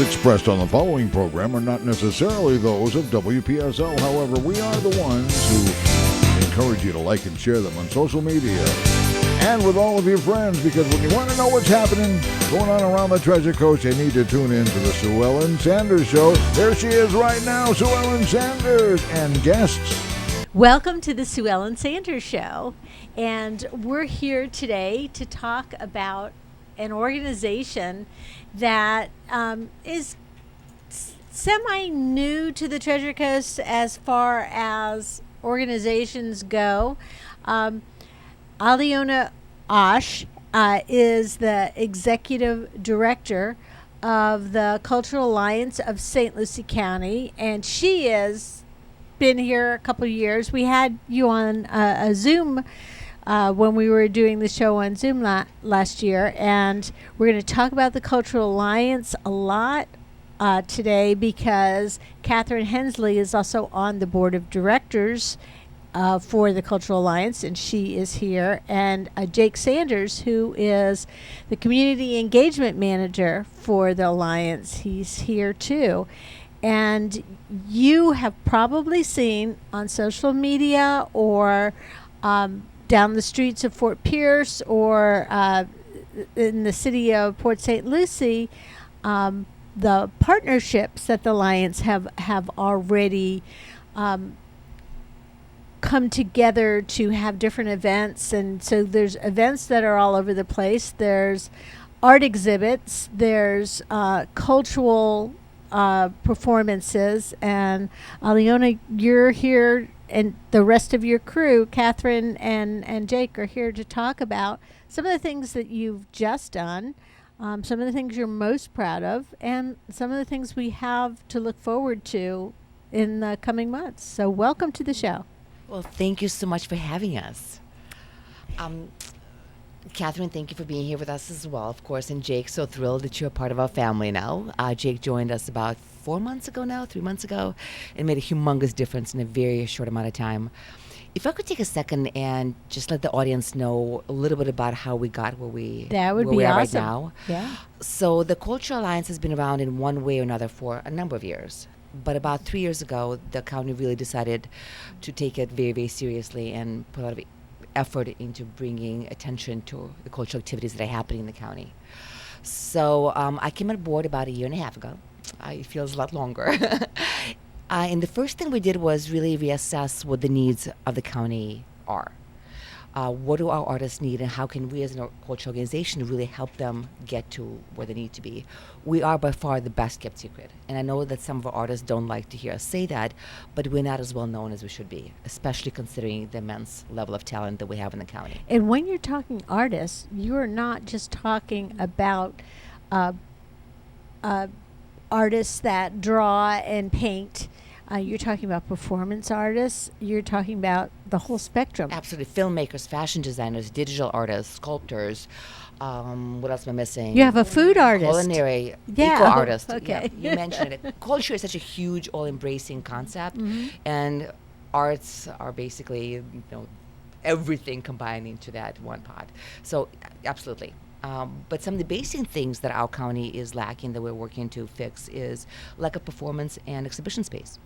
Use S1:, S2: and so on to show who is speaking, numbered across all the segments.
S1: expressed on the following program are not necessarily those of WPSL. However, we are the ones who encourage you to like and share them on social media and with all of your friends, because when you want to know what's happening going on around the Treasure Coast, you need to tune in to the Sue Ellen Sanders Show. There she is right now, Sue Ellen Sanders, and guests.
S2: Welcome to the Sue Ellen Sanders Show, and we're here today to talk about an organization that is semi-new to the Treasure Coast as far as organizations go. Aliona Osh is the executive director of the Cultural Alliance of St. Lucie County, and she has been here a couple of years. We had you on a Zoom when we were doing the show on Zoom last year, and we're going to talk about the Cultural Alliance a lot today because Catherine Hensley is also on the board of directors for the Cultural Alliance, and she is here, and Jake Sanders, who is the community engagement manager for the Alliance. He's here too. And you have probably seen on social media or down the streets of Fort Pierce or in the city of Port St. Lucie, the partnerships that the Alliance have already come together to have different events. And so there's events that are all over the place. There's art exhibits. There's cultural performances. And Aliona, you're here, and the rest of your crew, Catherine and Jake, are here to talk about some of the things that you've just done, some of the things you're most proud of, and some of the things we have to look forward to in the coming months. So welcome to the show.
S3: Well, thank you so much for having us. Catherine, thank you for being here with us as well, of course. And Jake, so thrilled that you're a part of our family now. Jake joined us about 3 months ago, and made a humongous difference in a very short amount of time. If I could take a second and just let the audience know a little bit about how we got where we
S2: That would be
S3: are
S2: awesome.
S3: right now.
S2: Yeah.
S3: So the Cultural Alliance has been around in one way or another for a number of years. But about 3 years ago, the county really decided to take it very, very seriously and put a lot of effort into bringing attention to the cultural activities that are happening in the county. So I came on board about 1.5 years ago. It feels a lot longer. And the first thing we did was really reassess what the needs of the county are. What do our artists need, and how can we as a cultural organization really help them get to where they need to be? We are by far the best kept secret. And I know that some of our artists don't like to hear us say that, but we're not as well known as we should be, especially considering the immense level of talent that we have in the county.
S2: And when you're talking artists, you're not just talking about artists that draw and paint. You're talking about performance artists. You're talking about the whole spectrum.
S3: Absolutely. Filmmakers, fashion designers, digital artists, sculptors. What else am I missing?
S2: You have a food artist.
S3: Culinary,
S2: Yeah.
S3: eco artist.
S2: Okay.
S3: Yeah, you mentioned it. Culture is such a huge, all-embracing concept, and arts are basically, everything combined into that one pot. So, absolutely. But some of the basic things that our county is lacking that we're working to fix is lack of performance and exhibition space.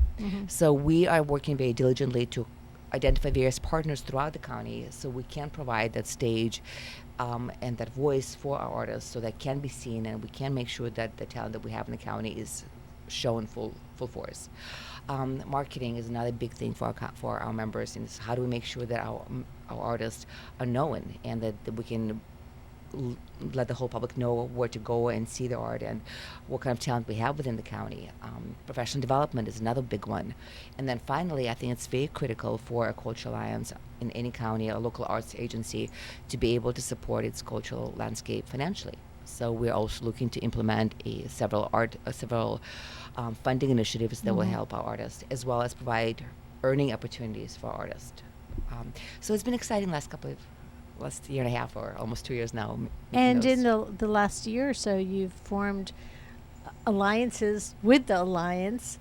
S3: So we are working very diligently to identify various partners throughout the county so we can provide that stage and that voice for our artists so that can be seen, and we can make sure that the talent that we have in the county is shown full force. Marketing is another big thing for our members, and how do we make sure that our artists are known and that we can let the whole public know where to go and see the art and what kind of talent we have within the county. Professional development is another big one. And then finally, I think it's very critical for a cultural alliance in any county, a local arts agency, to be able to support its cultural landscape financially. So we're also looking to implement several funding initiatives that will help our artists, as well as provide earning opportunities for artists. So it's been exciting last 1.5 or almost 2 years now.
S2: And in the last year or so, you've formed alliances with the Alliance,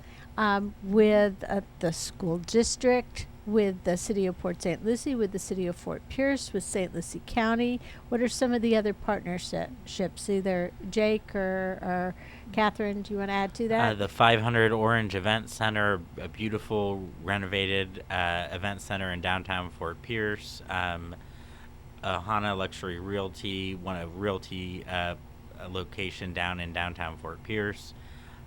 S2: with the school district, with the city of Port St. Lucie, with the city of Fort Pierce, with St. Lucie County. What are some of the other partnerships? Either Jake or Catherine, do you want to add to that?
S4: The 500 Orange Event Center, a beautiful renovated event center in downtown Fort Pierce. Hana Luxury Realty, a location down in downtown Fort Pierce.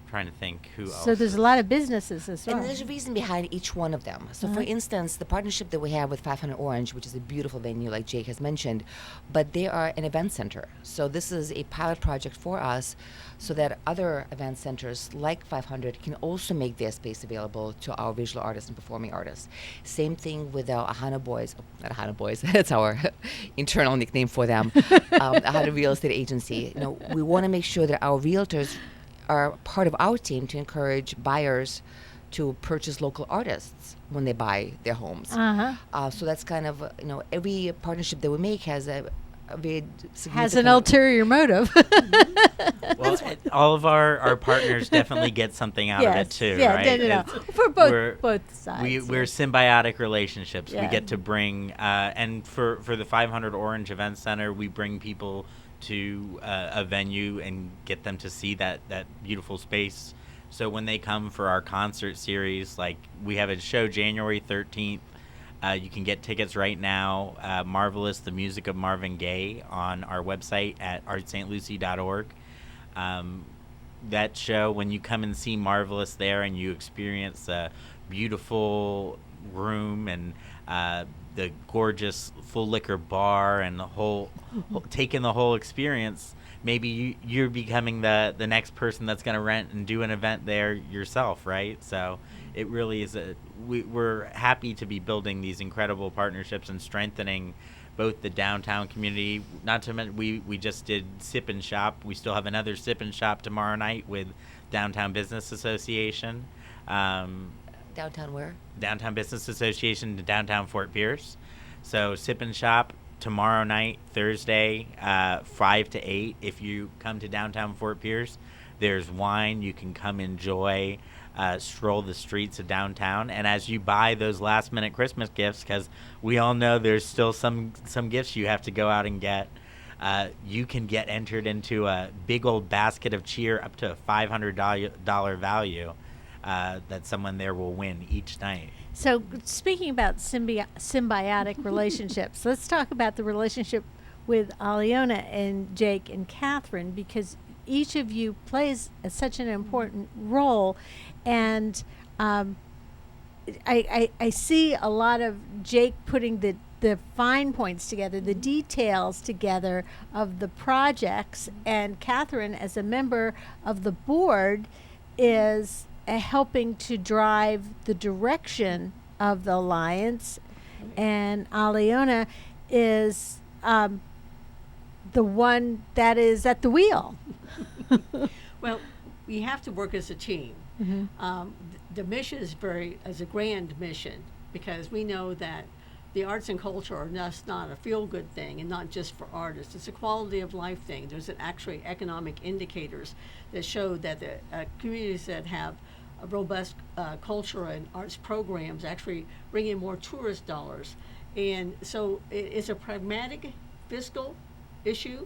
S4: Trying to think who else.
S2: So there's a lot of businesses as well.
S3: And there's a reason behind each one of them. So, for instance, the partnership that we have with 500 Orange, which is a beautiful venue, like Jake has mentioned, but they are an event center. So this is a pilot project for us, so that other event centers like 500 can also make their space available to our visual artists and performing artists. Same thing with our Ahana Boys. Not Ahana Boys. That's our internal nickname for them. Ahana Real Estate Agency. You know, we want to make sure that our realtors are part of our team to encourage buyers to purchase local artists when they buy their homes. So that's kind of, every partnership that we make has a very significant...
S2: Has an ulterior motive.
S4: Well, all of our partners definitely get something out of it too, right?
S2: No. For both sides.
S4: We're symbiotic relationships.
S2: Yeah.
S4: We get to bring, and for the 500 Orange Event Center, we bring people to a venue and get them to see that beautiful space. So when they come for our concert series, like we have a show January 13th, you can get tickets right now. Marvelous, the music of Marvin Gaye, on our website at artstlucie.org. That show, when you come and see Marvelous there and you experience a beautiful room and the gorgeous full liquor bar and taking the whole experience, maybe you're becoming the next person that's going to rent and do an event there yourself, right? So it really is we're happy to be building these incredible partnerships and strengthening both the downtown community. Not to mention, we just did Sip and Shop. We still have another Sip and Shop tomorrow night with Downtown Business Association.
S3: Downtown where?
S4: Downtown Business Association to downtown Fort Pierce. So Sip and Shop tomorrow night, Thursday, 5 to 8. If you come to downtown Fort Pierce, there's wine. You can come enjoy, stroll the streets of downtown. And as you buy those last-minute Christmas gifts, because we all know there's still some gifts you have to go out and get, you can get entered into a big old basket of cheer up to a $500 value that someone there will win each night.
S2: So speaking about symbiotic relationships, let's talk about the relationship with Aliona and Jake and Catherine, because each of you plays such an important role. And I see a lot of Jake putting the fine points together, the details together of the projects, and Catherine, as a member of the board, is helping to drive the direction of the alliance, and Aliona is the one that is at the wheel.
S5: Well, we have to work as a team. The mission is a grand mission, because we know that the arts and culture are just not a feel-good thing, and not just for artists. It's a quality of life thing. There's actually economic indicators that show that the communities that have a robust culture and arts programs actually bring in more tourist dollars. And so it's a pragmatic fiscal issue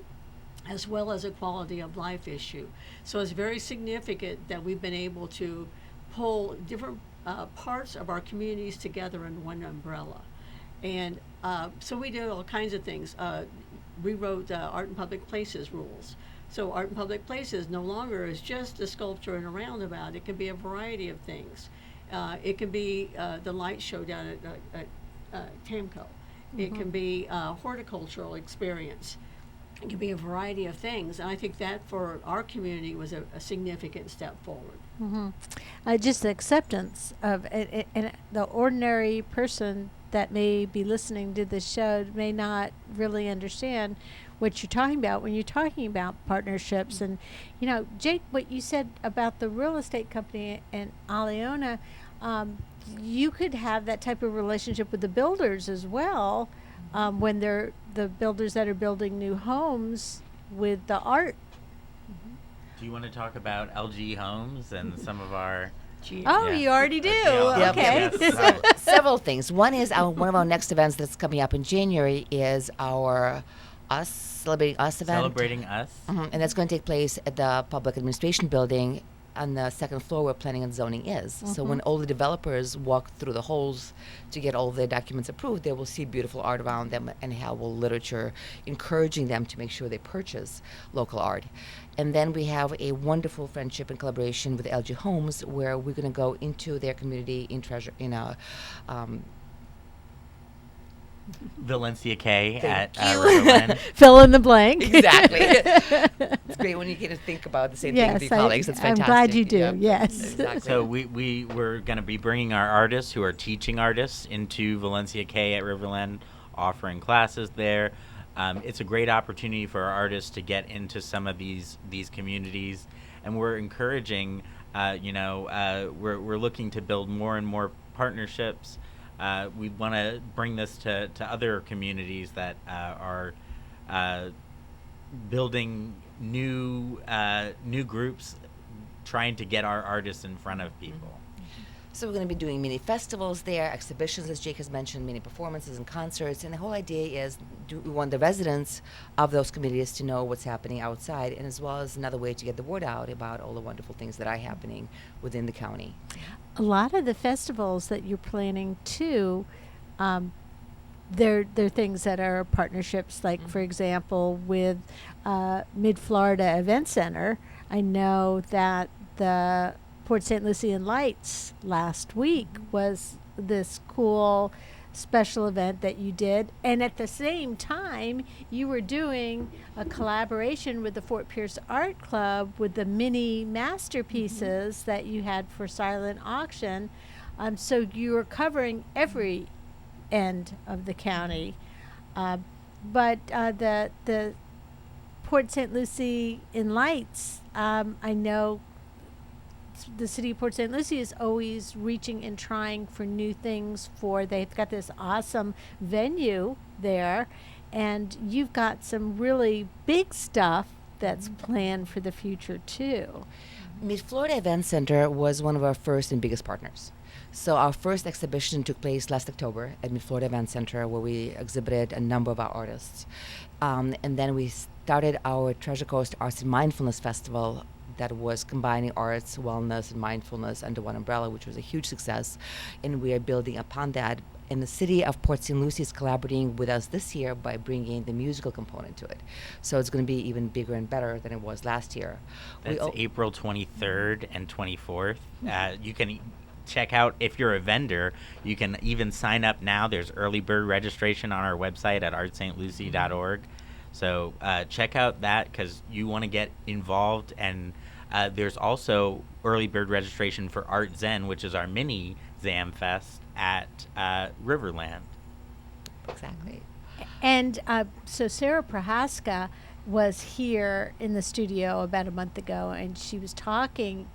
S5: as well as a quality of life issue. So it's very significant that we've been able to pull different parts of our communities together in one umbrella. And so we did all kinds of things. We wrote Art in Public Places rules. So Art in Public Places no longer is just a sculpture and a roundabout. It can be a variety of things. It can be the light show down at TAMCO. It can be a horticultural experience. It can be a variety of things. And I think that for our community was a significant step forward.
S2: Just the acceptance of it, and the ordinary person that may be listening to this show may not really understand what you're talking about when you're talking about partnerships. And Jake, what you said about the real estate company and Aliona, you could have that type of relationship with the builders as well, when they're the builders that are building new homes with the art.
S4: Do you want to talk about LG Homes and some of our
S5: Gee,
S2: Oh,
S4: Yeah.
S2: you already do.
S4: Yeah.
S2: Okay.
S4: Yes.
S3: Several things. One is one of our next events that's coming up in January is our Us Celebrating Us event.
S4: Celebrating us.
S3: And that's going to take place at the Public Administration Building on the second floor where planning and zoning is. So when all the developers walk through the halls to get all their documents approved, they will see beautiful art around them and helpful literature, encouraging them to make sure they purchase local art. And then we have a wonderful friendship and collaboration with LG Homes, where we're going to go into their community in a
S4: Valencia K at
S3: Thank you.
S4: Riverland.
S2: Fill in the blank.
S3: exactly. It's great when you get to think about the same thing with
S2: Yes,
S3: your colleagues. It's
S2: I'm
S3: fantastic.
S2: glad you do.
S3: Yeah.
S2: Yes.
S3: Exactly.
S4: So we were going to be bringing our artists who are teaching artists into Valencia K at Riverland, offering classes there. It's a great opportunity for our artists to get into some of these communities, and we're encouraging. We're looking to build more and more partnerships. We want to bring this to other communities that are building new groups, trying to get our artists in front of people.
S3: So we're going to be doing mini festivals there, exhibitions, as Jake has mentioned, mini performances and concerts. And the whole idea is we want the residents of those communities to know what's happening outside, and as well as another way to get the word out about all the wonderful things that are happening within the county.
S2: A lot of the festivals that you're planning too, they're things that are partnerships. Like for example, with Mid Florida Event Center, I know that the Port St. Lucie and Lights last week was this cool special event that you did, and at the same time you were doing a collaboration with the Fort Pierce Art Club with the mini masterpieces that you had for silent auction. So you were covering every end of the county, but the Port St. Lucie in Lights, I know the city of Port St. Lucie is always reaching and trying for new things. They've got this awesome venue there, and you've got some really big stuff that's planned for the future too.
S3: Mid Florida Event Center was one of our first and biggest partners. So our first exhibition took place last October at Mid Florida Event Center, where we exhibited a number of our artists. And then we started our Treasure Coast Arts and Mindfulness Festival that was combining arts, wellness, and mindfulness under one umbrella, which was a huge success. And we are building upon that. And the city of Port St. Lucie is collaborating with us this year by bringing the musical component to it. So it's going to be even bigger and better than it was last year.
S4: That's April 23rd and 24th. You can check out, if you're a vendor, you can even sign up now. There's early bird registration on our website at artstlucie.org. So check out that, because you want to get involved. And there's also early bird registration for Art Zen, which is our mini Zam Fest at Riverland.
S3: Exactly.
S2: And so Sarah Prohaska was here in the studio about a month ago, and she was kind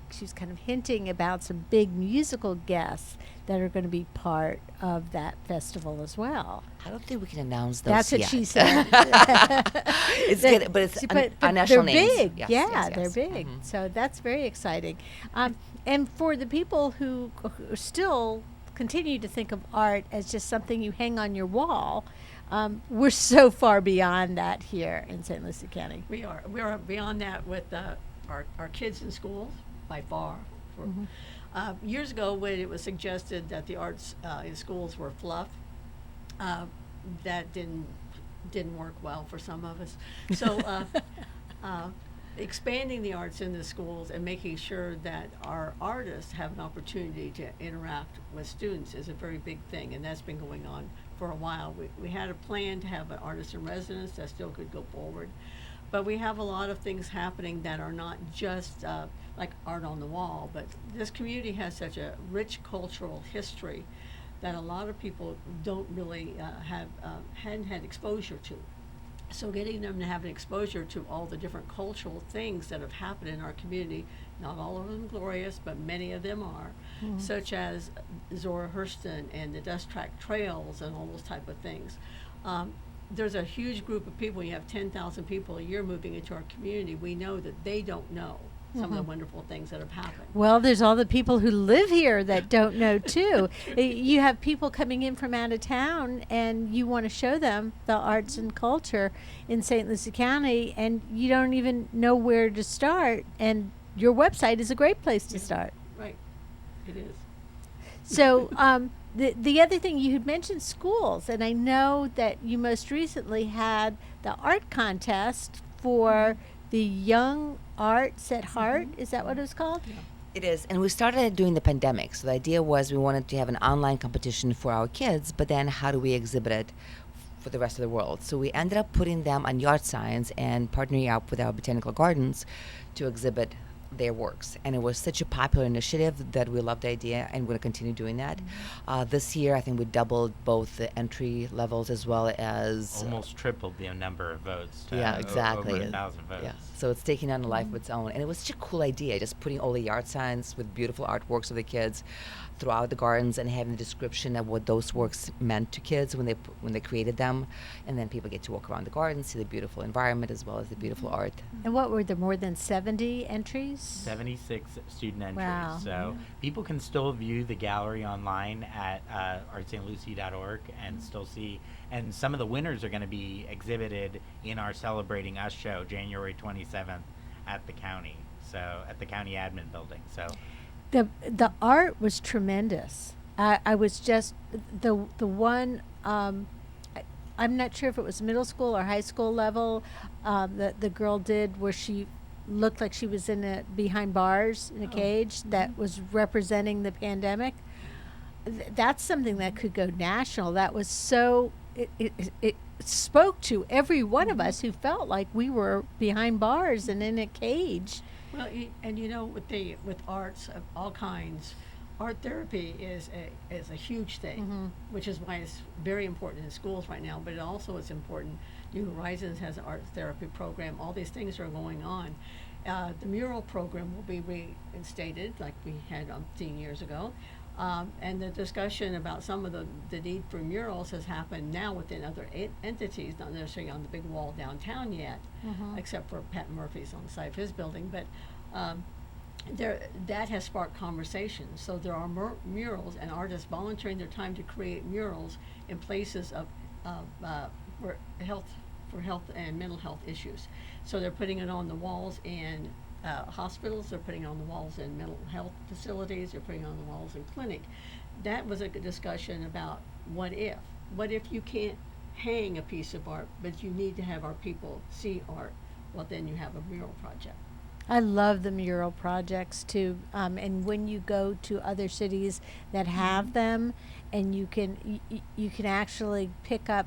S2: of hinting about some big musical guests that are going to be part of that festival as well.
S3: I don't think we can announce those
S2: That's what
S3: yet.
S2: she said.
S3: It's good, but it's our national
S2: they're
S3: names.
S2: big.
S3: Yes,
S2: Yeah,
S3: yes,
S2: they're
S3: yes.
S2: big.
S3: Mhm.
S2: So that's very exciting. And for the people who still continue to think of art as just something you hang on your wall, we're so far beyond that here in St. Lucie County.
S5: We are beyond that with our kids in schools by far. Years ago, when it was suggested that the arts in schools were fluff, that didn't work well for some of us. So expanding the arts in the schools and making sure that our artists have an opportunity to interact with students is a very big thing, and that's been going on for a while. We had a plan to have an artist in residence that still could go forward, but we have a lot of things happening that are not just like art on the wall, but this community has such a rich cultural history that a lot of people don't really hadn't had exposure to. So getting them to have an exposure to all the different cultural things that have happened in our community, not all of them glorious, but many of them are, such as Zora Hurston and the Dust Track Trails and all those type of things. There's a huge group of people. You have 10,000 people a year moving into our community. We know that they don't know some of the wonderful things that have happened.
S2: Well, there's all the people who live here that don't know too. You have people coming in from out of town, and you want to show them the arts and culture in St. Lucie County, and you don't even know where to start. And your website is a great place to start.
S5: Right, it is.
S2: So, the other thing, you had mentioned schools, and I know that you most recently had the art contest for the Young Arts at Heart. Is that what it was called?
S3: It is, and we started it during the pandemic. So the idea was we wanted to have an online competition for our kids, but then how do we exhibit it for the rest of the world? So we ended up putting them on yard signs and partnering up with our botanical gardens to exhibit their works. And it was such a popular initiative that we loved the idea, and we're going to continue doing that. This year, I think we doubled both the entry levels as well as
S4: Almost tripled the number of votes. To
S3: Yeah, exactly.
S4: Over 1,000 votes.
S3: Yeah, so it's taking on a life of its own, and it was such a cool idea, just putting all the yard signs with beautiful artworks of the kids throughout the gardens and having the description of what those works meant to kids when they created them, and then people get to walk around the garden, see the beautiful environment as well as the beautiful art.
S2: And what were there, more than 70 entries?
S4: 76 student entries.
S2: Wow.
S4: So people can still view the gallery online at artstlucie.org and still see. And some of the winners are going to be exhibited in our Celebrating Us show, January 27th, at the county. So at the county admin building. So
S2: The art was tremendous. I was just the one. I'm not sure if it was middle school or high school level. The girl did where she looked like she was behind bars in a cage that was representing the pandemic. That's something that could go national. That was so. It spoke to every one of us who felt like we were behind bars and in a cage.
S5: Well, and with arts of all kinds, art therapy is a huge thing, which is why it's very important in schools right now. But it also is important. New Horizons has an art therapy program. All these things are going on. The mural program will be reinstated, like we had 15 years ago. And the discussion about some of the need for murals has happened now within other entities, not necessarily on the big wall downtown yet, except for Pat Murphy's on the side of his building. But that has sparked conversation. So there are murals and artists volunteering their time to create murals in places for health and mental health issues. So they're putting it on the walls in hospitals, they're putting it on the walls in mental health facilities, they're putting it on the walls in clinic. That was a good discussion about what if you can't hang a piece of art, but you need to have our people see art. Well, then you have a mural project.
S2: I love the mural projects too, and when you go to other cities that have them, and you can actually pick up.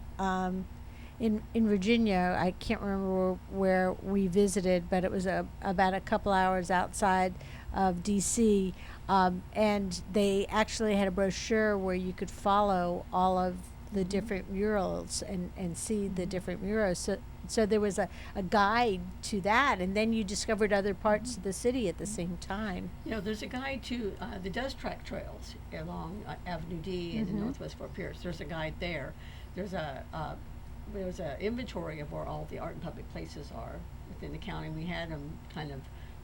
S2: In Virginia, I can't remember where we visited, but it was about a couple hours outside of D.C., and they actually had a brochure where you could follow all of the different murals and see the different murals. So there was a guide to that, and then you discovered other parts of the city at the same time.
S5: There's a guide to the Dust Track trails along Avenue D and the Northwest Fort Pierce. There's a guide there. There's an inventory of where all the art and public places are within the county. We had them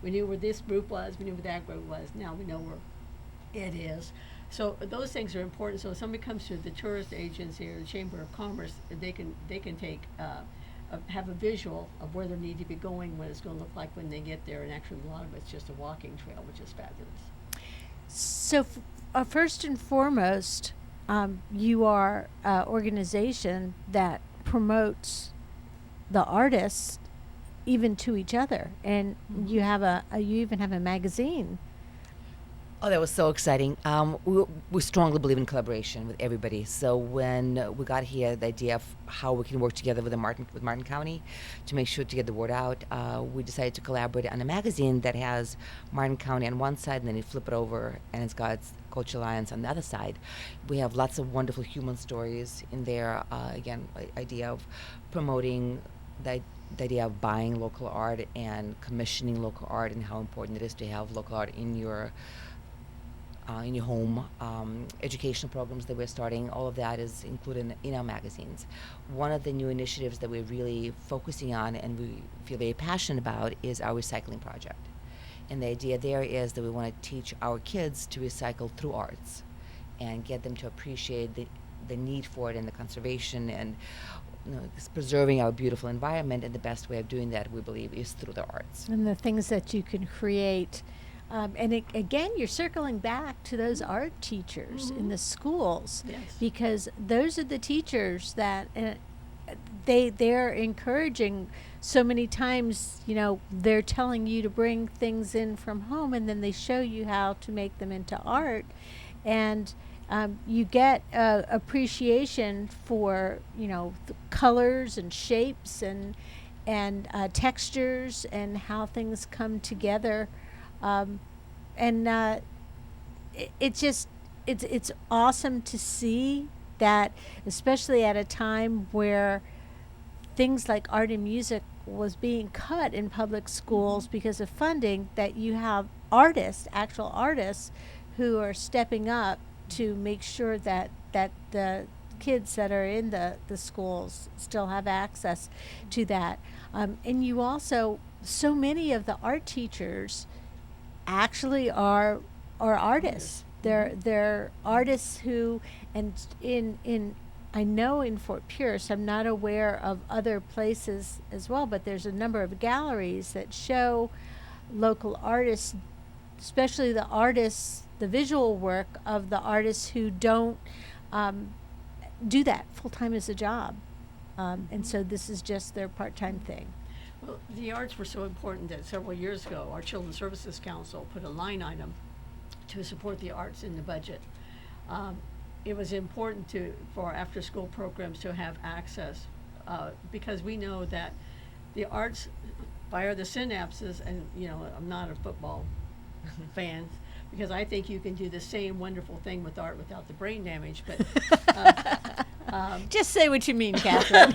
S5: we knew where this group was, we knew where that group was, now we know where it is. So those things are important. So if somebody comes to the tourist agency or the Chamber of Commerce, they can take, have a visual of where they need to be going, what it's going to look like when they get there, and actually a lot of it's just a walking trail, which is fabulous.
S2: So first and foremost, you are an organization that promotes the artists even to each other, and you even have a magazine.
S3: Oh, that was so exciting. We strongly believe in collaboration with everybody. So when we got here, the idea of how we can work together with Martin County to make sure to get the word out, we decided to collaborate on a magazine that has Martin County on one side, and then you flip it over, and it's got Cultural Alliance on the other side. We have lots of wonderful human stories in there. Again, idea of promoting the idea of buying local art and commissioning local art, and how important it is to have local art in your home. Educational programs that we're starting, all of that is included in our magazines. One of the new initiatives that we're really focusing on and we feel very passionate about is our recycling project. And the idea there is that we want to teach our kids to recycle through arts and get them to appreciate the need for it and the conservation and just preserving our beautiful environment. And the best way of doing that, we believe, is through the arts.
S2: And the things that you can create. Again, you're circling back to those art teachers in the schools,
S5: Yes.
S2: because those are the teachers that they're encouraging. So many times, they're telling you to bring things in from home, and then they show you how to make them into art, and you get appreciation for colors and shapes and textures and how things come together. It's awesome to see that, especially at a time where things like art and music was being cut in public schools because of funding, that you have actual artists, who are stepping up to make sure that the kids that are in the schools still have access to that. And you also, so many of the art teachers actually are artists. They're artists who, and I know in Fort Pierce, I'm not aware of other places as well, but there's a number of galleries that show local artists, especially the visual work of the artists who don't do that full-time as a job. And so this is just their part-time thing.
S5: Well, the arts were so important that several years ago, our Children's Services Council put a line item to support the arts in the budget. It was important for after-school programs to have access, because we know that the arts fire the synapses, and I'm not a football fan, because I think you can do the same wonderful thing with art without the brain damage, but
S2: just say what you mean, Catherine.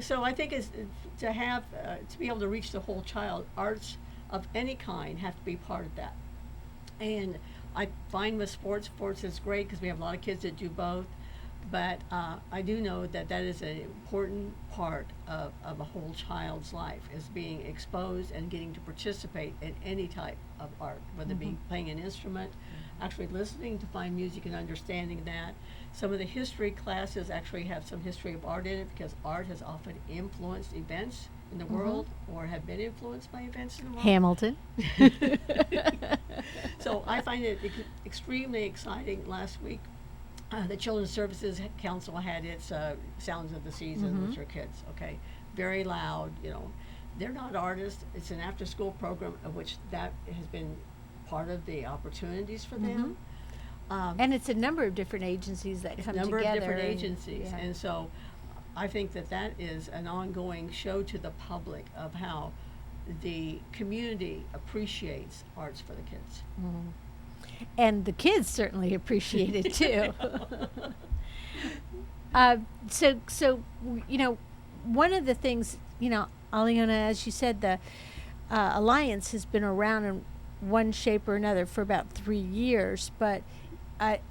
S5: So I think it's to be able to reach the whole child, arts of any kind have to be part of that. And I find with sports is great because we have a lot of kids that do both, but I do know that is an important part of a whole child's life, is being exposed and getting to participate in any type of art, whether it be playing an instrument, actually listening to fine music and understanding that. Some of the history classes actually have some history of art in it, because art has often influenced events in the world, or have been influenced by events in the world.
S2: Hamilton.
S5: So I find it extremely exciting. Last week, the Children's Services Council had its Sounds of the Season, which are kids, okay? Very loud, They're not artists. It's an after-school program of which that has been part of the opportunities for them.
S2: And it's a number of different agencies that come together.
S5: A number of different agencies. Yeah. And so I think that is an ongoing show to the public of how the community appreciates arts for the kids.
S2: And the kids certainly appreciate it too. So one of the things, Aliona, as you said, the Alliance has been around in one shape or another for about 3 years, but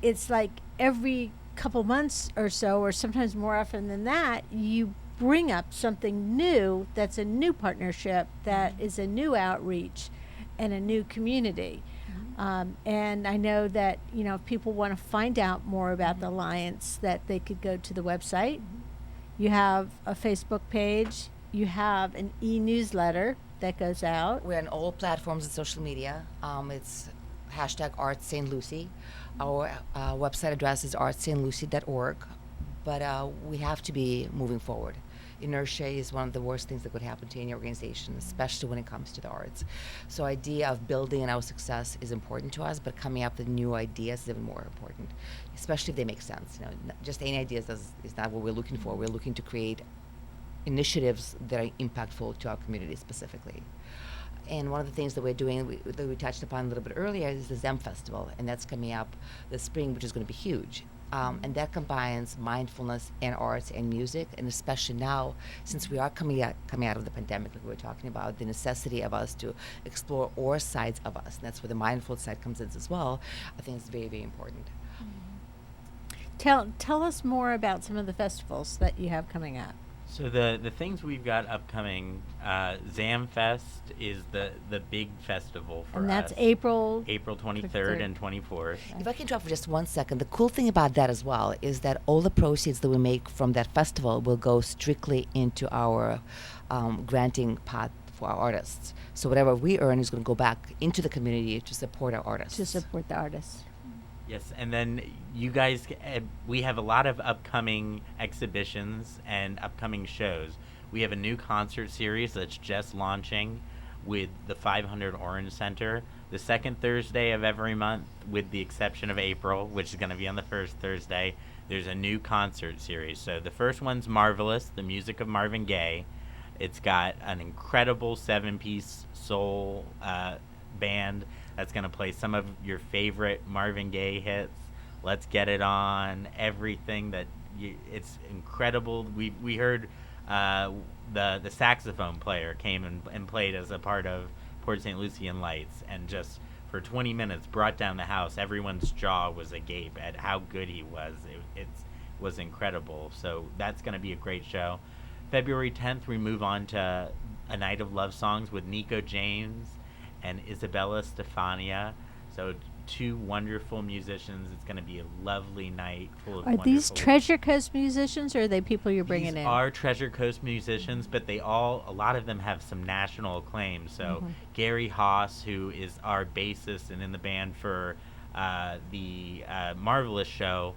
S2: it's like every couple months or so, or sometimes more often than that, you bring up something new that's a new partnership, that is a new outreach and a new community. And I know that, if people want to find out more about the Alliance, that they could go to the website. You have a Facebook page. You have an e-newsletter that goes out.
S3: We're on all platforms of social media. It's #ArtsSt.Lucie. Our website address is artsstlucie.org. But we have to be moving forward. Inertia is one of the worst things that could happen to any organization, especially when it comes to the arts. So idea of building on our success is important to us, but coming up with new ideas is even more important, especially if they make sense. Just any ideas is not what we're looking for. We're looking to create initiatives that are impactful to our community specifically. And one of the things that we're doing, that we touched upon a little bit earlier, is the ZEM Festival, and that's coming up this spring, which is going to be huge. And that combines mindfulness and arts and music, and especially now, since we are coming out of the pandemic, like we were talking about, the necessity of us to explore all sides of us, and that's where the mindful side comes in as well. I think it's very, very important.
S2: Tell us more about some of the festivals that you have coming up.
S4: So the things we've got upcoming, Zamfest is the big festival for us.
S2: And that's April.
S4: April 23rd and 24th.
S3: If I can drop for just 1 second, the cool thing about that as well is that all the proceeds that we make from that festival will go strictly into our granting pot for our artists. So whatever we earn is going to go back into the community to support our artists.
S2: To support the artists.
S4: Yes, and then you guys, we have a lot of upcoming exhibitions and upcoming shows. We have a new concert series that's just launching with the 500 Orange Center the second Thursday of every month, with the exception of April, which is going to be on the first Thursday. There's a new concert series. So the first one's Marvelous, the music of Marvin Gaye. It's got an incredible 7-piece soul band that's going to play some of your favorite Marvin Gaye hits. Let's Get It On, everything that it's incredible. We heard the saxophone player came and played as a part of Port St. Lucie and Lights, and just for 20 minutes brought down the house. Everyone's jaw was agape at how good he was. It was incredible. So that's going to be a great show. February 10th, we move on to A Night of Love Songs with Nico James and Isabella Stefania. So 2 wonderful musicians. It's going to be a lovely night full of
S2: Are these
S4: wonderful-
S2: Treasure Coast musicians, or are they people you're bringing
S4: These
S2: in?
S4: are Treasure Coast musicians, but a lot of them have some national acclaim. So Gary Haas, who is our bassist and in the band for the Marvelous show,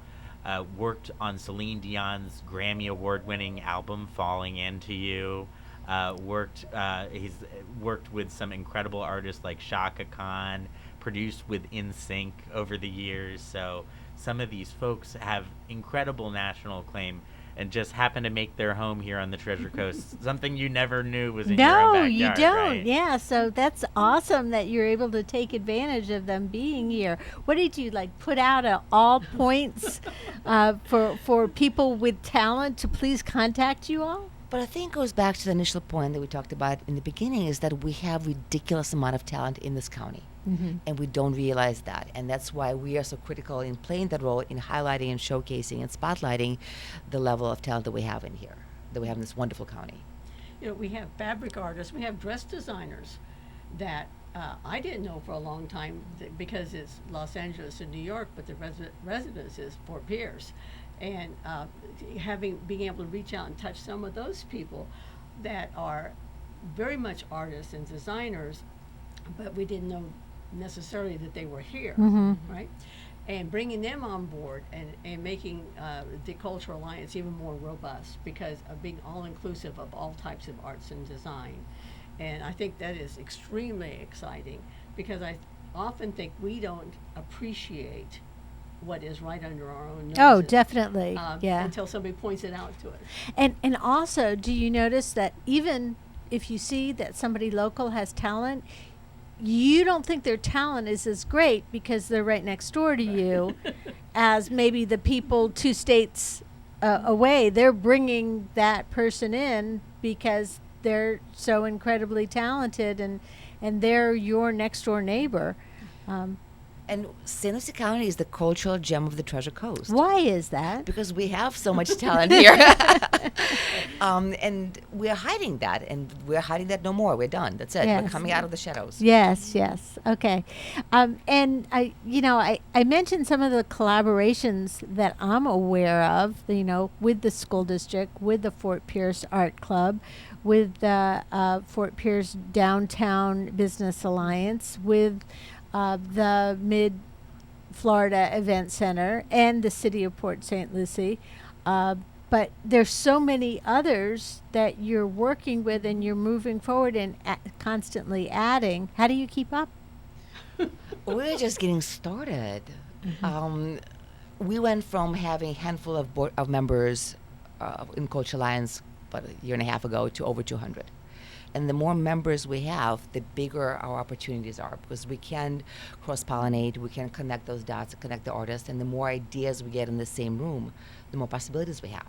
S4: worked on Celine Dion's Grammy Award-winning album "Falling Into You." He's worked with some incredible artists like Shaka Khan, produced with NSYNC over the years. So some of these folks have incredible national acclaim and just happen to make their home here on the Treasure Coast. Something you never knew was in your own
S2: No,
S4: backyard,
S2: you don't.
S4: right?
S2: Yeah, so that's awesome that you're able to take advantage of them being here. What did you put out all points for people with talent to please contact you all?
S3: But I think it goes back to the initial point that we talked about in the beginning, is that we have ridiculous amount of talent in this county. And we don't realize that. And that's why we are so critical in playing that role in highlighting and showcasing and spotlighting the level of talent that we have in here, that we have in this wonderful county.
S5: You know, we have fabric artists, we have dress designers that I didn't know for a long time because it's Los Angeles and New York, but the residence is Fort Pierce. And being able to reach out and touch some of those people that are very much artists and designers, but we didn't know necessarily that they were here, right? And bringing them on board and making the Cultural Alliance even more robust, because of being all-inclusive of all types of arts and design. And I think that is extremely exciting, because I often think we don't appreciate what is right under our own noses.
S2: Oh, definitely. Yeah.
S5: Until somebody points it out to us.
S2: And also, do you notice that even if you see that somebody local has talent, you don't think their talent is as great because they're right next door to you as maybe the people 2 states away. They're bringing that person in because they're so incredibly talented, and they're your next door neighbor.
S3: And St. Lucie County is the cultural gem of the Treasure Coast.
S2: Why is that?
S3: Because we have so much talent here. And we're hiding that, and we're hiding that no more. We're done. That's it.
S2: Yes.
S3: We're coming out of the shadows.
S2: Yes, yes. Okay. And I mentioned some of the collaborations that I'm aware of, with the school district, with the Fort Pierce Art Club, with the Fort Pierce Downtown Business Alliance, with the Mid-Florida Event Center, and the City of Port St. Lucie. But there's so many others that you're working with and you're moving forward and constantly adding. How do you keep up?
S3: We're just getting started. We went from having a handful of members in Cultural Alliance about a year and a half ago to over 200. And the more members we have, the bigger our opportunities are, because we can cross-pollinate, we can connect those dots, connect the artists, and the more ideas we get in the same room, the more possibilities we have.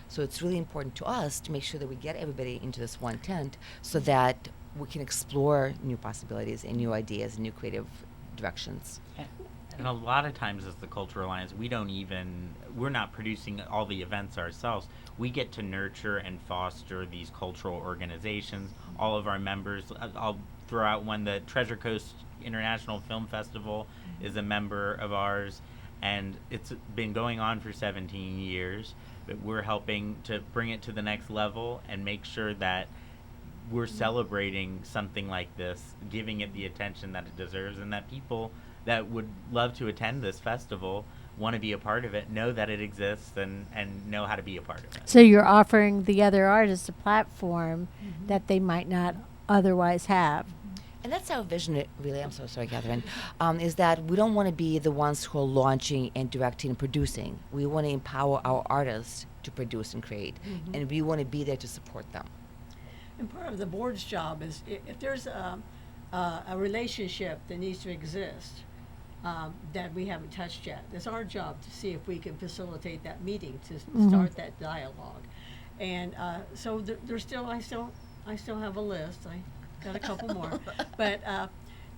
S3: So it's really important to us to make sure that we get everybody into this one tent so that we can explore new possibilities and new ideas and new creative directions.
S4: And a lot of times as the Cultural Alliance, we're not producing all the events ourselves. We get to nurture and foster these cultural organizations. All of our members, I'll throw out one, the Treasure Coast International Film Festival is a member of ours, and it's been going on for 17 years, but we're helping to bring it to the next level and make sure that we're celebrating something like this, giving it the attention that it deserves, and that people that would love to attend this festival want to be a part of it, know that it exists, and know how to be a part of it.
S2: So you're offering the other artists a platform that they might not otherwise have.
S3: And that's our vision, really. I'm so sorry, Catherine. Is that we don't want to be the ones who are launching and directing and producing. We want to empower our artists to produce and create, and we want to be there to support them.
S5: And part of the board's job is if there's a relationship that needs to exist that we haven't touched yet, it's our job to see if we can facilitate that meeting to start that dialogue. And so there's still, I still have a list. I got a couple more, but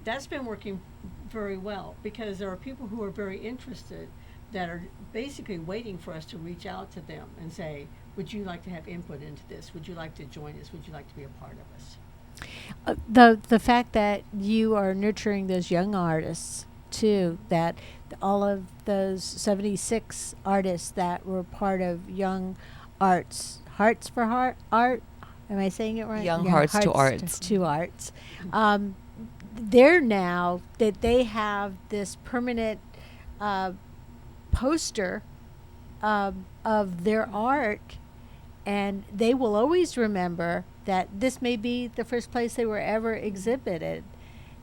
S5: that's been working very well because there are people who are very interested that are basically waiting for us to reach out to them and say, would you like to have input into this? Would you like to join us? Would you like to be a part of us?
S2: The fact that you are nurturing those young artists too, that all of those 76 artists that were part of Young Hearts for Art. Am I saying it right?
S3: Young Hearts to Arts.
S2: To Arts. They're now that they have this permanent poster of their art, and they will always remember that this may be the first place they were ever exhibited.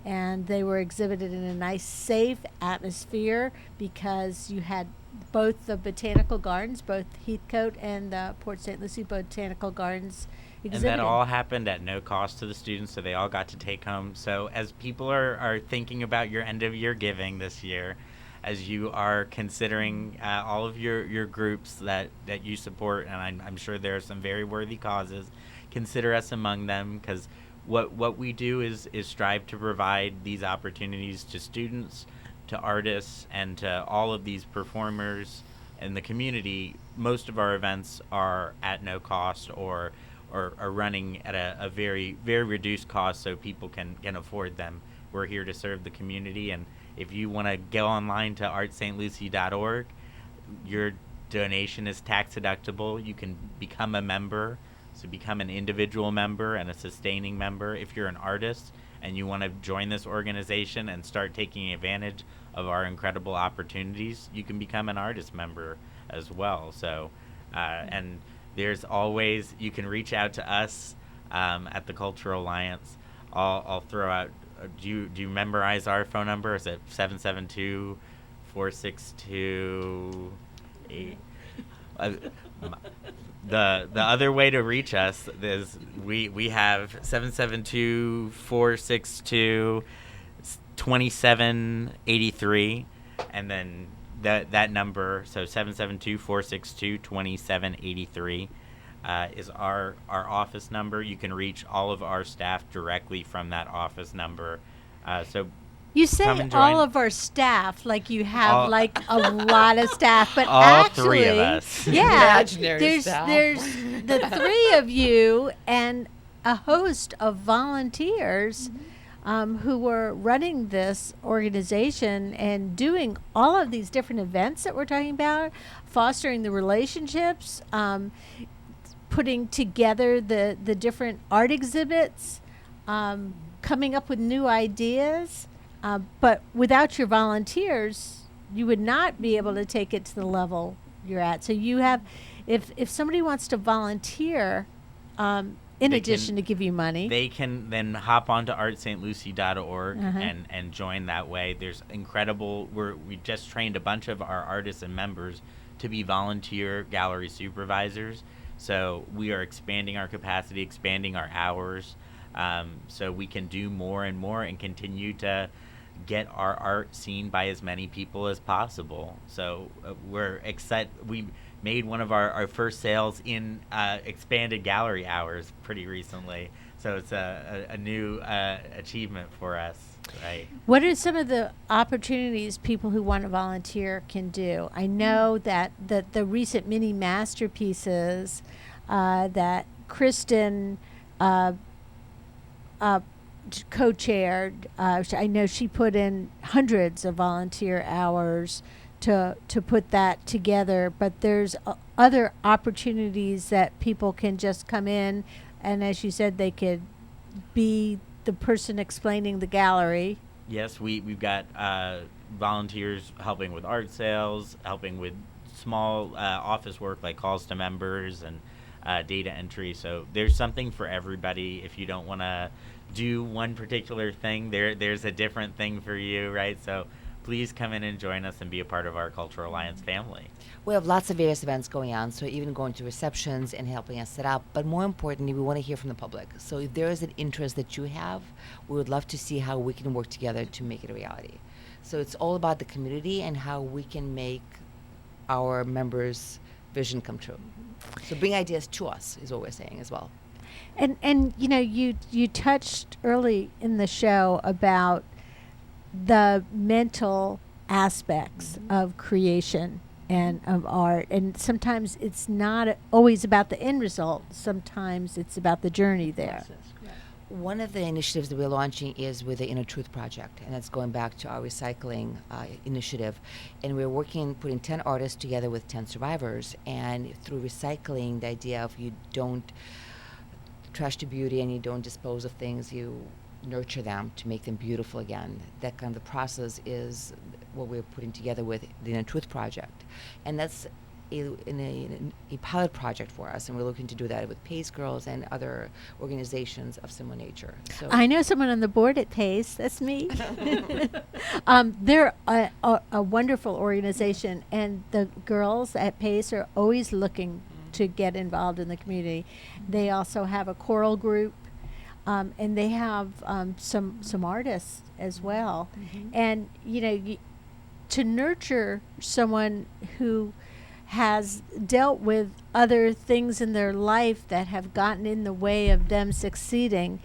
S2: And they were exhibited in a nice, safe atmosphere because you had both the botanical gardens, both Heathcote and the Port St. Lucie Botanical Gardens exhibited.
S4: And that all happened at no cost to the students, so they all got to take home. So as people are thinking about your end-of-year giving this year, as you are considering all of your groups that you support, and I'm sure there are some very worthy causes, consider us among them, because what we do is strive to provide these opportunities to students, to artists, and to all of these performers in the community. Most of our events are at no cost or are running at a very, very reduced cost so people can afford them. We're here to serve the community, and if you want to go online to artstlucie.org, your donation is tax deductible. You can become a member, so become an individual member and a sustaining member. If you're an artist and you want to join this organization and start taking advantage of our incredible opportunities, you can become an artist member as well. So, and there's always, you can reach out to us at the Cultural Alliance. I'll throw out, do you memorize our phone number? Is it 772-462? The other way to reach us is we have 772-462-2783, and then that number, so 772-462-2783 is our office number. You can reach all of our staff directly from that office number. So
S2: you say all of our staff like you have like a lot of staff, but
S4: all
S2: actually,
S4: three of us.
S2: Yeah,
S3: Imaginary staff.
S2: there's the three of you and a host of volunteers who were running this organization and doing all of these different events that we're talking about, fostering the relationships, putting together the different art exhibits, coming up with new ideas. But without your volunteers, you would not be able to take it to the level you're at. So you have, if somebody wants to volunteer, in addition to give you money,
S4: they can then hop onto artstlucie.org and join that way. There's incredible, we just trained a bunch of our artists and members to be volunteer gallery supervisors. So we are expanding our capacity, expanding our hours, so we can do more and more and continue to get our art seen by as many people as possible. So we're excited. made one of our first sales in expanded gallery hours pretty recently. So it's a new achievement for us, right?
S2: What are some of the opportunities people who want to volunteer can do? I know that the recent mini masterpieces that Kristen co-chaired, I know she put in hundreds of volunteer hours to put that together, but there's other opportunities that people can just come in, and as you said, they could be the person explaining the gallery.
S4: Yes, we've got volunteers helping with art sales, helping with small office work like calls to members and data entry. So there's something for everybody. If you don't want to do one particular thing, there's a different thing for you, right? So please come in and join us and be a part of our Cultural Alliance family.
S3: We have lots of various events going on, so even going to receptions and helping us set up. But more importantly, we want to hear from the public. So if there is an interest that you have, we would love to see how we can work together to make it a reality. So it's all about the community and how we can make our members' vision come true. So bring ideas to us is what we're saying as well.
S2: And you know, you touched early in the show about the mental aspects of creation and of art, and sometimes it's not always about the end result. Sometimes it's about the journey there.
S3: One of the initiatives that we're launching is with the Inner Truth Project, and that's going back to our recycling initiative. And we're putting 10 artists together with 10 survivors, and through recycling, the idea of you don't trash to beauty and you don't dispose of things, you nurture them to make them beautiful again. That kind of the process is what we're putting together with the Inner Truth Project. And that's a pilot project for us, and we're looking to do that with Pace Girls and other organizations of similar nature. So
S2: I know someone on the board at Pace. That's me. They're a wonderful organization, and the girls at Pace are always looking to get involved in the community. They also have a choral group, and they have some artists as well. And you know, to nurture someone who has dealt with other things in their life that have gotten in the way of them succeeding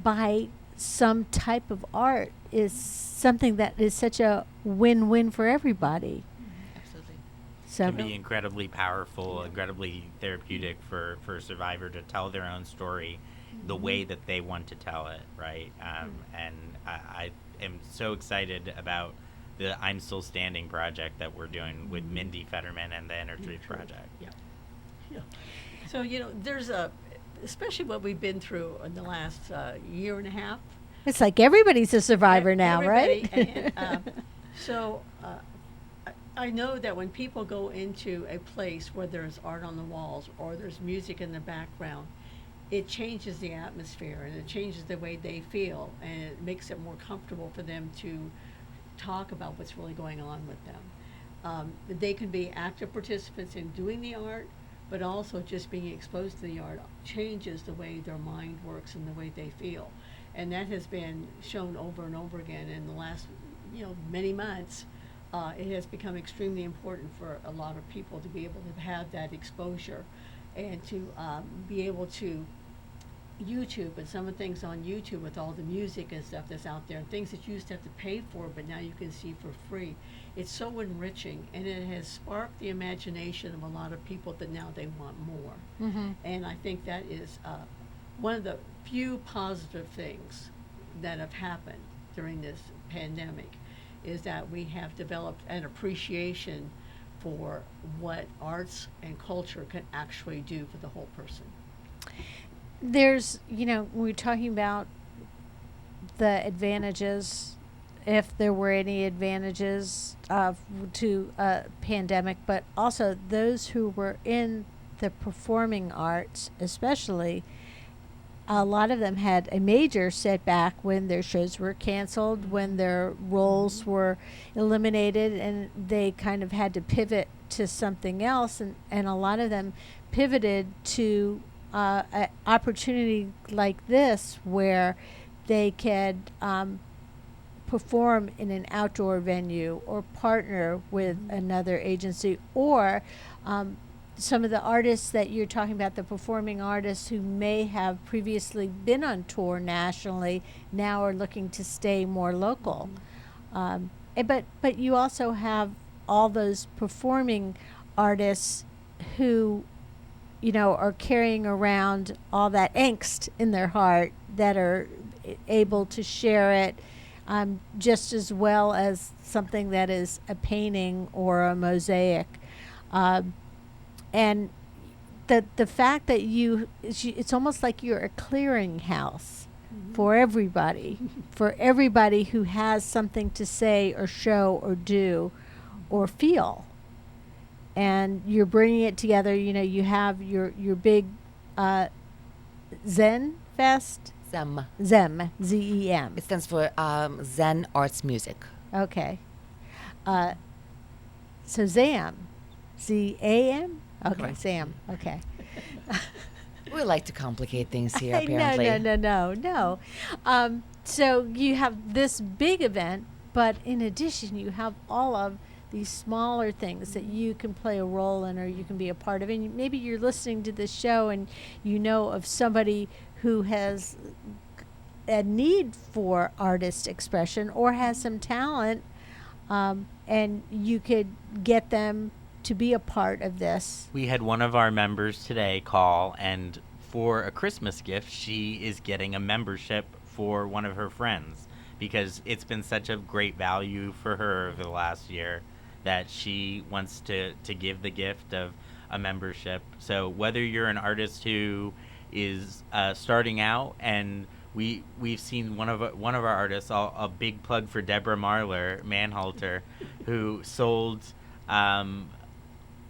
S2: by some type of art is something that is such a win-win for everybody.
S3: absolutely.
S2: So
S4: Can be incredibly powerful, incredibly therapeutic for a survivor to tell their own story the way that they want to tell it, right? And I am so excited about the I'm Still Standing project that we're doing with Mindy Fetterman and the Inner Truth Project.
S5: Yeah. So, you know, there's especially what we've been through in the last year and a half.
S2: it's like everybody's a survivor now,
S5: Everybody,
S2: right?
S5: and, so I know that when people go into a place where there's art on the walls or there's music in the background, it changes the atmosphere and it changes the way they feel, and it makes it more comfortable for them to talk about what's really going on with them. They can be active participants in doing the art, but also just being exposed to the art changes the way their mind works and the way they feel. And that has been shown over and over again in the last, many months. It has become extremely important for a lot of people to be able to have that exposure and to be able to YouTube and some of the things on YouTube with all the music and stuff that's out there, and things that you used to have to pay for but now you can see for free. It's so enriching, and it has sparked the imagination of a lot of people that now they want more. And I think that is one of the few positive things that have happened during this pandemic, is that we have developed an appreciation for what arts and culture can actually do for the whole person.
S2: There's, when we're talking about the advantages, if there were any advantages to a pandemic, but also those who were in the performing arts, especially, a lot of them had a major setback when their shows were canceled, when their roles were eliminated, and they kind of had to pivot to something else. And a lot of them pivoted to an opportunity like this, where they could perform in an outdoor venue or partner with another agency, or some of the artists that you're talking about, the performing artists who may have previously been on tour nationally, now are looking to stay more local. But you also have all those performing artists who, are carrying around all that angst in their heart, that are able to share it just as well as something that is a painting or a mosaic. And the fact that it's almost like you're a clearinghouse for everybody, who has something to say or show or do or feel. And you're bringing it together. You have your big Zen Fest.
S3: Zem.
S2: ZEM.
S3: It stands for Zen Arts Music.
S2: Okay. So ZAM. ZAM? Okay,
S3: Correct.
S2: ZAM. Okay.
S3: We like to complicate things here,
S2: No,
S3: apparently.
S2: no. So you have this big event, but in addition, you have all of these smaller things that you can play a role in or you can be a part of. And maybe you're listening to this show and you know of somebody who has a need for artist expression or has some talent, and you could get them to be a part of this.
S4: We had one of our members today call, and for a Christmas gift, she is getting a membership for one of her friends because it's been such a great value for her over the last year that she wants to give the gift of a membership. So whether you're an artist who is starting out, and we've seen one of our artists, a big plug for Deborah Marler, Manhalter, who sold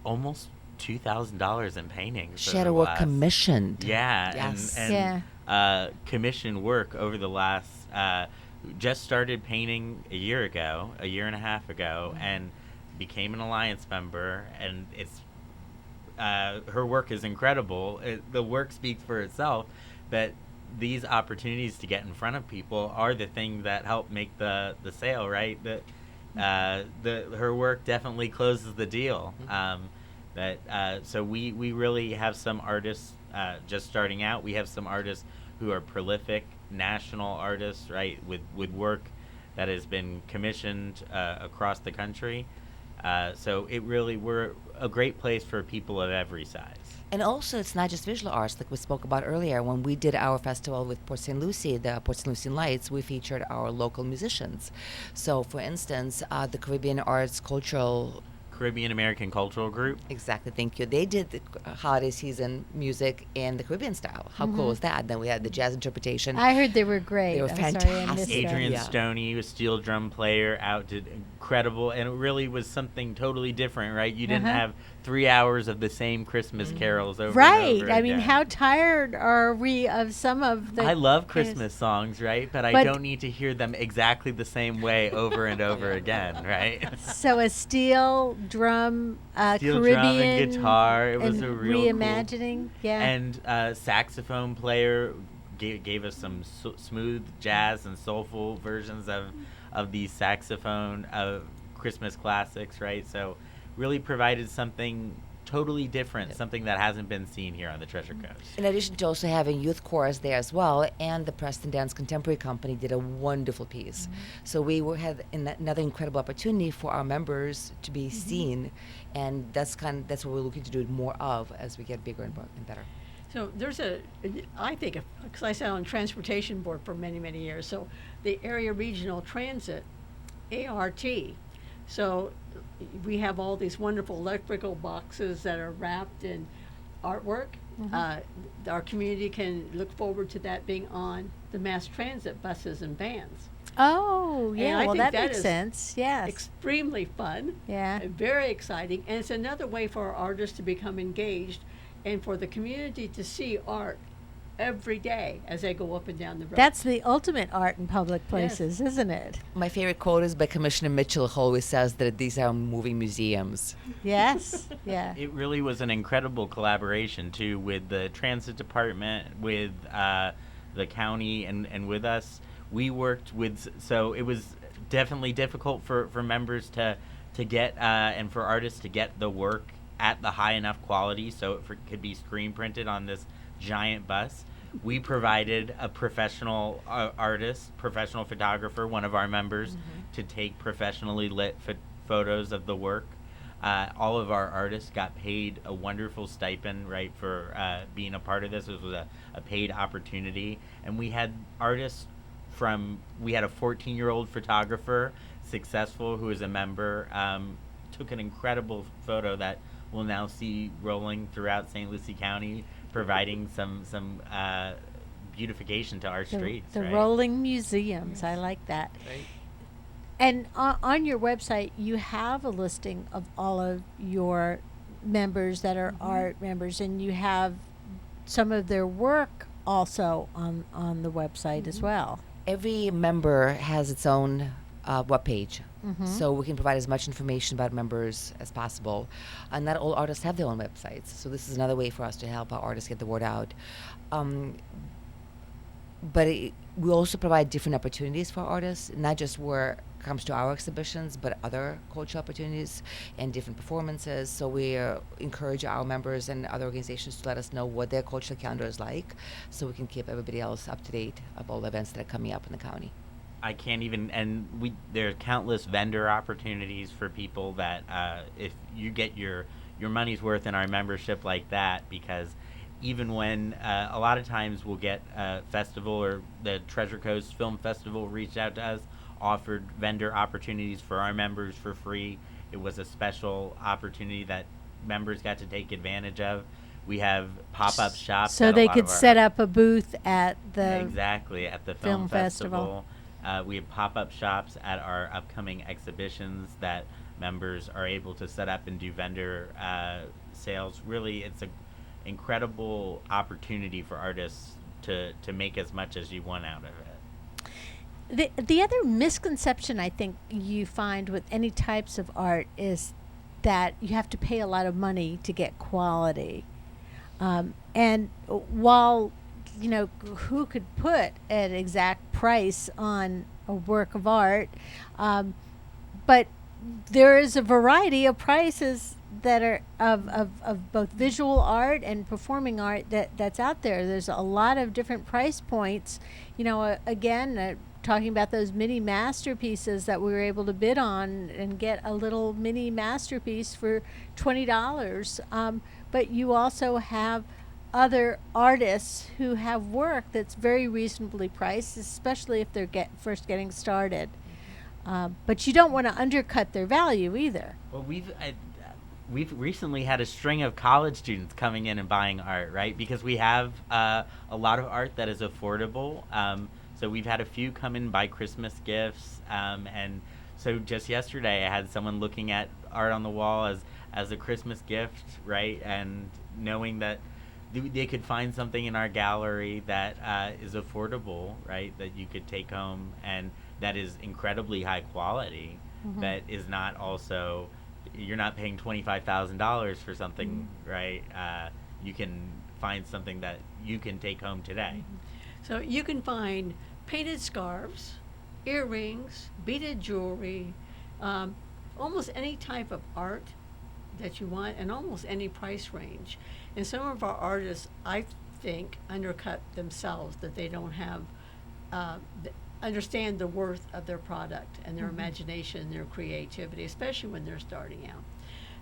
S4: almost $2,000 in paintings.
S3: She had her work commissioned.
S4: Yeah,
S3: Yes.
S4: and commissioned work over the last. Just started painting a year and a half ago, and became an Alliance member. And it's her work is incredible. The work speaks for itself, but these opportunities to get in front of people are the thing that help make the sale, right? Her work definitely closes the deal. So we really have some artists just starting out. We have some artists who are prolific national artists, right, with work that has been commissioned across the country. So we're a great place for people of every size.
S3: And also, it's not just visual arts, like we spoke about earlier. When we did our festival with Port St. Lucie, the Port St. Lucie Lights, we featured our local musicians. So, for instance, the Caribbean
S4: American Cultural Group.
S3: Exactly, thank you. They did the holiday season music in the Caribbean style. How cool is that? Then we had the jazz interpretation.
S2: I heard they were great.
S3: They were
S2: I'm sorry I
S3: fantastic.
S2: missed that.
S4: Adrian
S3: Yeah.
S4: Stoney, a steel drum player, did incredible, and it really was something totally different, right? You didn't have 3 hours of the same Christmas carols over
S2: Right.
S4: and over
S2: I mean,
S4: again.
S2: how tired are we of some of the...
S4: I love Christmas songs, right? But I
S2: But-
S4: don't need to hear them exactly the same way over and over again, right?
S2: So a steel drum,
S4: Steel
S2: Caribbean...
S4: drum and guitar. It was
S2: and
S4: a real cool-
S2: reimagining. Yeah.
S4: And saxophone player gave us some smooth jazz and soulful versions of these saxophone Christmas classics, right? So really provided something totally different, something that hasn't been seen here on the Treasure Coast.
S3: In addition to also having youth chorus there as well, and the Preston Dance Contemporary Company did a wonderful piece. So we had another incredible opportunity for our members to be seen, and that's what we're looking to do more of as we get bigger and better.
S5: So there's I think, because I sat on transportation board for many, many years, so the Area Regional Transit, ART. So we have all these wonderful electrical boxes that are wrapped in artwork. Our community can look forward to that being on the mass transit buses and vans.
S2: Oh,
S5: And
S2: yeah.
S5: I
S2: Well,
S5: think
S2: that
S5: that
S2: makes
S5: is
S2: sense. Yes.
S5: Extremely fun.
S2: Yeah.
S5: And very exciting. And it's another way for our artists to become engaged and for the community to see art every day as they go up and down the road.
S2: That's the ultimate art in public places, isn't it?
S3: My favorite quote is by Commissioner Mitchell, who always says that these are moving museums.
S2: Yes. Yeah.
S4: It really was an incredible collaboration, too, with the transit department, with the county, and with us. We worked with, so it was definitely difficult for members to get, and for artists to get the work at the high enough quality so it could be screen printed on this giant bus. We provided a professional artist, professional photographer, one of our members, to take professionally lit photos of the work. All of our artists got paid a wonderful stipend, right, for being a part of this. This was a paid opportunity. And we had artists we had a 14-year-old photographer, successful, who is a member, took an incredible photo that we'll now see rolling throughout St. Lucie County, providing some beautification to our streets.
S2: The
S4: right?
S2: rolling museums. I like that.
S3: Right.
S2: And on your website, you have a listing of all of your members that are art members, and you have some of their work also on the website as well.
S3: Every member has its own webpage, so we can provide as much information about members as possible. And not all artists have their own websites, so this is another way for us to help our artists get the word out. But we also provide different opportunities for artists, not just where it comes to our exhibitions, but other cultural opportunities and different performances. So we encourage our members and other organizations to let us know what their cultural calendar is like, so we can keep everybody else up to date of all the events that are coming up in the county.
S4: I can't even, and there are countless vendor opportunities for people that if you get your money's worth in our membership like that, because even when a lot of times we'll get a festival, or the Treasure Coast Film Festival reached out to us, offered vendor opportunities for our members for free. It was a special opportunity that members got to take advantage of. We have pop-up shops.
S2: So they could set up a booth at the
S4: exactly at the film festival. We have pop-up shops at our upcoming exhibitions that members are able to set up and do vendor sales. Really, it's an incredible opportunity for artists to make as much as you want out of it.
S2: The other misconception I think you find with any types of art is that you have to pay a lot of money to get quality. And while, who could put an exact price on a work of art, but there is a variety of prices that are of both visual art and performing art that's out there. There's a lot of different price points. Talking about those mini masterpieces that we were able to bid on and get a little mini masterpiece for $20. But you also have other artists who have work that's very reasonably priced, especially if they're first getting started. But you don't want to undercut their value either.
S4: Well, we've recently had a string of college students coming in and buying art, right? Because we have a lot of art that is affordable. So we've had a few come in buy Christmas gifts, and so just yesterday I had someone looking at art on the wall as a Christmas gift, right? And knowing that they could find something in our gallery that is affordable, right? That you could take home and that is incredibly high quality, that is not also, you're not paying $25,000 for something, right? You can find something that you can take home today.
S5: So you can find painted scarves, earrings, beaded jewelry, almost any type of art that you want, and almost any price range. And some of our artists, I think, undercut themselves, that they don't have understand the worth of their product and their imagination, their creativity, especially when they're starting out.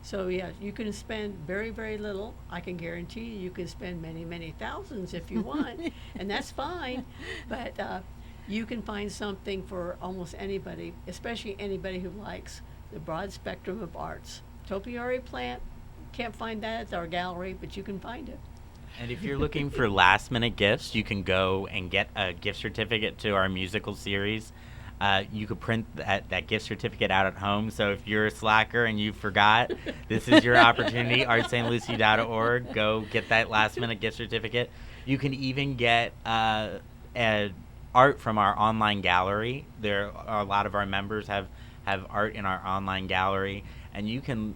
S5: So yeah, you can spend very, very little. I can guarantee you can spend many, many thousands if you want, and that's fine. But you can find something for almost anybody, especially anybody who likes the broad spectrum of arts. Topiary plant, can't find that at our gallery, but you can find it.
S4: And if you're looking for last-minute gifts, you can go and get a gift certificate to our musical series. You could print that gift certificate out at home. So if you're a slacker and you forgot, this is your opportunity. artstlucie.org. Go get that last-minute gift certificate. You can even get art from our online gallery. There are a lot of our members have art in our online gallery. And you can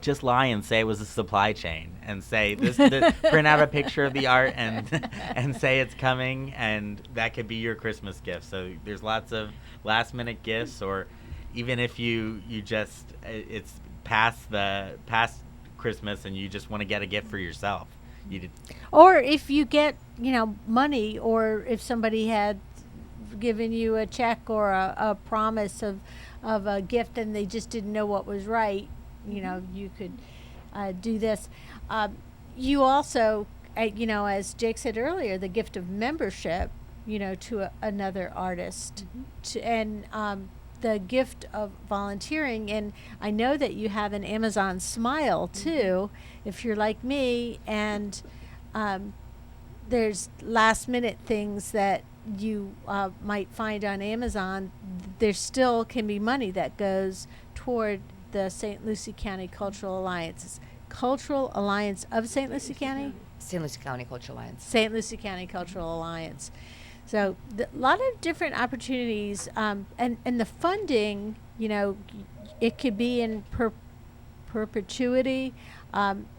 S4: just lie and say it was a supply chain, and say print out a picture of the art and say it's coming, and that could be your Christmas gift. So there's lots of last minute gifts, or even if you just it's past Christmas and you just want to get a gift for yourself.
S2: Or if you get, money, or if somebody had given you a check or a promise of a gift and they just didn't know what was right, you could do this. You also, as Jake said earlier, the gift of membership, to another artist, and the gift of volunteering. And I know that you have an Amazon Smile too, if you're like me, and there's last minute things that you might find on Amazon. There still can be money that goes toward the St. Lucie County Cultural Alliance. Cultural Alliance of St. Lucie County?
S3: St. Lucie County Cultural Alliance.
S2: St. Lucie County Cultural Alliance. So a lot of different opportunities, and the funding, it could be in perpetuity.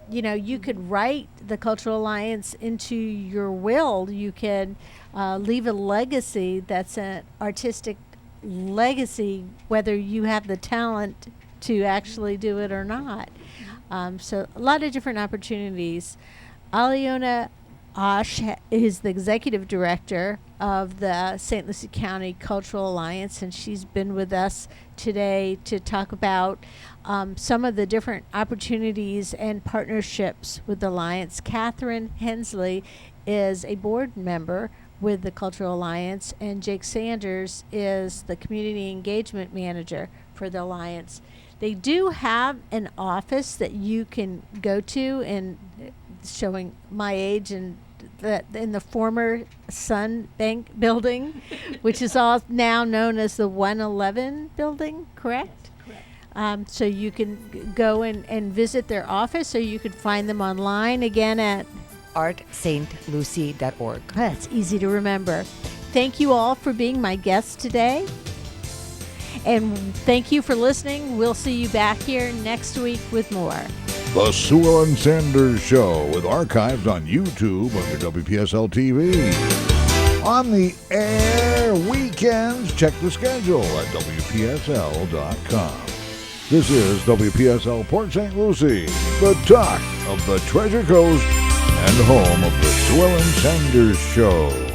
S2: You could write the Cultural Alliance into your will. You can leave a legacy that's an artistic legacy, whether you have the talent to actually do it or not. So a lot of different opportunities. Aliona Osh is the executive director of the St. Lucie County Cultural Alliance, and she's been with us today to talk about some of the different opportunities and partnerships with the Alliance. Catherine Hensley is a board member with the Cultural Alliance, and Jake Sanders is the community engagement manager for the Alliance. They do have an office that you can go to, and showing my age, and in the former Sun Bank building, which is all now known as the 111 building, correct?
S5: Correct.
S2: So you can go and visit their office, or you could find them online again at
S3: artstlucie.org.
S2: That's easy to remember. Thank you all for being my guests today. And thank you for listening. We'll see you back here next week with more.
S1: The Sewell and Sanders Show, with archives on YouTube under WPSL TV. On the air weekends, check the schedule at WPSL.com. This is WPSL Port St. Lucie, the talk of the Treasure Coast and home of the Sewell and Sanders Show.